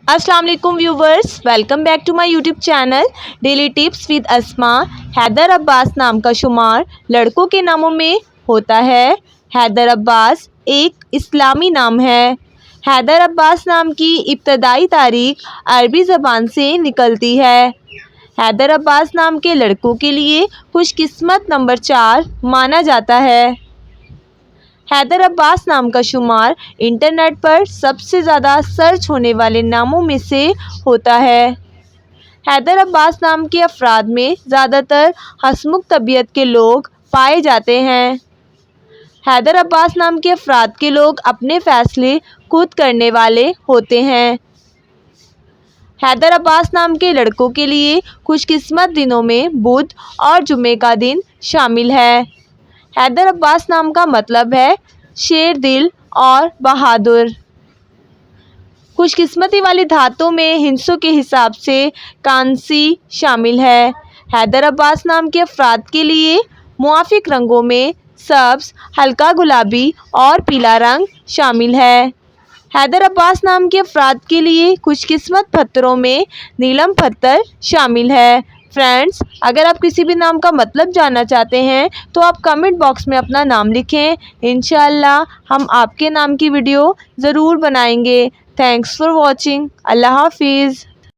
अस्सलाम वालेकुम viewers, welcome back to my YouTube channel daily tips with Asma. Haider Abbas नाम का शुमार लड़कों के नामों में होता है। हैदर अब्बास एक इस्लामी नाम है। हैदर अब्बास नाम की इब्तदाई तारीख अरबी ज़बान से निकलती है। हैदर अब्बास नाम के लड़कों के लिए खुशकिस्मत नंबर 4 माना जाता है। हैदर अब्बास नाम का शुमार इंटरनेट पर सबसे ज़्यादा सर्च होने वाले नामों में से होता है। हैदर अब्बास नाम के अफराद में ज़्यादातर हंसमुख तबीयत के लोग पाए जाते हैं। हैदर अब्बास नाम के अफराद के लोग अपने फ़ैसले खुद करने वाले होते हैं। हैदर अब्बास नाम के लड़कों के लिए खुशकिस्मत दिनों में बुध और जुमे का दिन शामिल है। हैदर अब्बास नाम का मतलब है शेर दिल और बहादुर। खुशकिस्मती वाली धातों में हिस्सों के हिसाब से कांसी शामिल है। हैदर अब्बास नाम के अफराद के लिए मुआफिक रंगों में सब्ज़, हल्का गुलाबी और पीला रंग शामिल है। हैदर अब्बास नाम के अफराद के लिए खुशकिस्मत पत्थरों में नीलम पत्थर शामिल है। फ्रेंड्स, अगर आप किसी भी नाम का मतलब जानना चाहते हैं तो आप कमेंट बॉक्स में अपना नाम लिखें। इंशाअल्लाह हम आपके नाम की वीडियो ज़रूर बनाएंगे। Thanks for watching. अल्लाह हाफिज़।